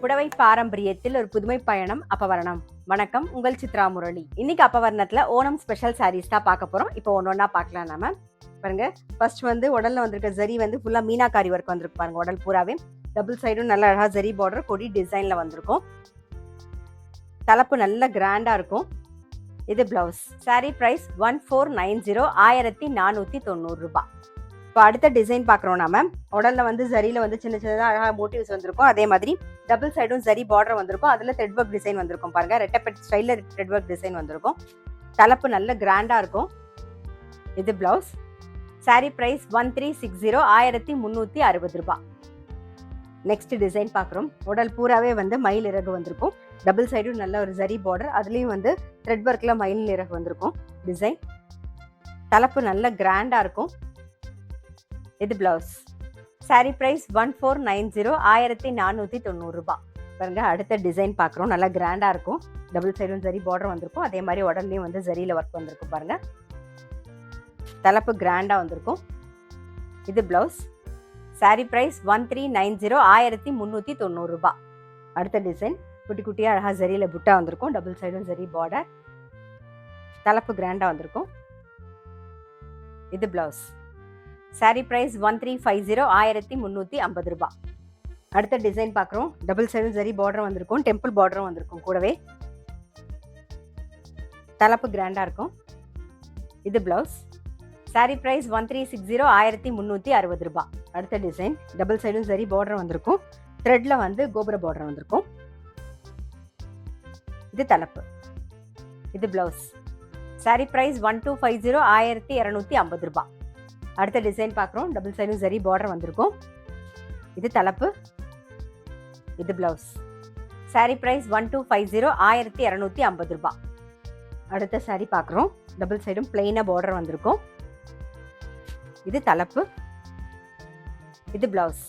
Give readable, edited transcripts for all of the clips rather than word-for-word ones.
புடவை பாரம்பரியத்தில் ஒரு புதுமை பயணம் அப்பவரணம். வணக்கம், உங்கள் சித்ரா முரளி. இன்னைக்கு அப்பவரணத்துல ஓணம் ஸ்பெஷல் சாரீஸ் தான் பார்க்க போறோம். இப்போ ஒன்னொன்னா பார்க்கலாம். நாம பாருங்க, ஃபர்ஸ்ட் உடல்ல வந்திருக்க ஜரி ஃபுல்லா மீனாக்காரி ஒர்க் வந்திருக்கு பாருங்க. உடல் பூராவே டபுள் சைடும் நல்ல அழகா ஜரி பார்டர் கொடி டிசைன்ல வந்திருக்கும். தலைப்பு நல்ல கிராண்டா இருக்கும். இது பிளவுஸ். சாரி பிரைஸ் 1490, 1490 ரூபாய். இப்போ அடுத்த டிசைன் பார்க்குறோம். நாம உடல்ல ஜரியில சின்ன சின்னதாக அழகாக மோட்டிவ்ஸ் வந்திருக்கும். அதே மாதிரி டபுள் சைடும் ஜரி பார்டர் வந்திருக்கும். அதில் த்ரெட் ஒர்க் டிசைன் வந்திருக்கும் பாருங்க. ரெட்டப்பெட் ஸ்டைலில் த்ரெட் ஒர்க் டிசைன் வந்திருக்கும். தலைப்பு நல்ல கிராண்டா இருக்கும். இது பிளவுஸ். சாரி பிரைஸ் 1360, 1360 ரூபாய். நெக்ஸ்ட் டிசைன் பார்க்குறோம். உடல் பூராவே மயில் இறகு வந்திருக்கும். டபுள் சைடும் நல்ல ஒரு ஜரி பார்டர், அதுலேயும் த்ரெட் ஒர்க்கில் மயில் இறகு வந்திருக்கும் டிசைன். தலைப்பு நல்ல கிராண்டா இருக்கும். இது பிளவுஸ். சாரி பிரைஸ் 1490, 1490 ரூபாய். பாருங்க, அடுத்த டிசைன் பார்க்குறோம். நல்லா கிராண்டா இருக்கும். டபுள் சைடும் ஜரி பார்டர் வந்திருக்கும். அதே மாதிரி உடல்லையும் ஜரியில ஒர்க் வந்திருக்கும் பாருங்க. தலைப்பு கிராண்டா வந்திருக்கும். இது பிளவுஸ். சாரி பிரைஸ் 1390, 1390 ரூபாய். அடுத்த டிசைன் குட்டி குட்டியா அழகா ஜரியில புட்டா வந்திருக்கும். டபுள் சைடும் ஜரி பார்டர். தலைப்பு கிராண்டா வந்திருக்கும். இது பிளவுஸ். சாரி பிரைஸ் 1350, 1350 ரூபாய். அடுத்த டிசைன் பார்க்குறோம். டபுள் சைடும் ஜரி பார்டர் வந்திருக்கும். டெம்பிள் பார்டரும் வந்திருக்கும் கூடவே. தலைப்பு கிராண்டா இருக்கும். இது பிளவுஸ். சாரி பிரைஸ் 1360, 1360 ரூபாய். அடுத்த டிசைன் டபுள் சைடும் ஜரி பார்டர் வந்திருக்கும். த்ரெட்ல கோபுர பார்டர் வந்திருக்கும். இது தலைப்பு. இது பிளவுஸ். சாரி பிரைஸ் 1250, 1250 ரூபாய். அடுத்த டிசைன் பார்க்குறோம். டபுள் சைடும் ஜரி பார்டர் வந்திருக்கும். இது தலைப்பு. இது பிளவுஸ். சாரி பிரைஸ் 1250, 1250 ரூபாய். அடுத்த சாரி பார்க்குறோம். டபுள் சைடும் பிளெயினா பார்டர் வந்திருக்கும். இது தலைப்பு. இது பிளவுஸ்.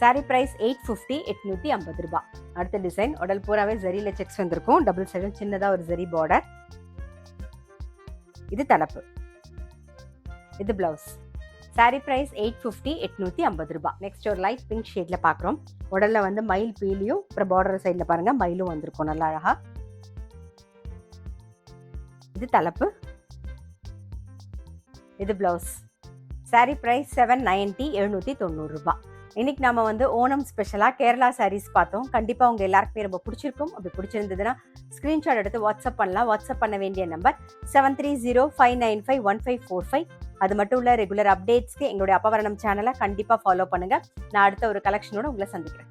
சாரி பிரைஸ் 850, 850 ரூபாய். அடுத்த டிசைன் உடல் பூராவே ஜரியில செக்ஸ் வந்திருக்கும். டபுள் சைடும் சின்னதா ஒரு ஜரி பார்டர். இது தலைப்பு. இது பிளவுஸ். சாரி பிரைஸ் 850, 850 ரூபாய். நெக்ஸ்ட் ஒரு லைட் பிங்க் ஷேட்ல பார்க்குறோம். உடல்ல மயில் பீலியும் அப்புறம் பார்டர் சைட்ல பாருங்க மயிலும் வந்திருக்கும் நல்லா அழகா. இது தலைப்பு. இது பிளவுஸ். சாரி பிரைஸ் 790, 790 ரூபாய். இன்னைக்கு நம்ம ஓணம் ஸ்பெஷலாக கேரளா சாரீஸ் பார்த்தோம். கண்டிப்பாக உங்கள் எல்லாருக்குமே ரொம்ப பிடிச்சிருக்கும். அப்படி பிடிச்சிருந்ததுன்னா ஸ்க்ரீன்ஷாட் எடுத்து வாட்ஸ்அப் பண்ணலாம். வாட்ஸ்அப் பண்ண வேண்டிய நம்பர் 7305951545. அது மட்டும் இல்லை, ரெகுலர் அப்டேட்ஸ்க்கு எங்களுடைய அப்பவரணம் சேனலை கண்டிப்பாக ஃபாலோ பண்ணுங்கள். நான் அடுத்த ஒரு கலெக்ஷனோட உங்களை சந்திக்கிறேன்.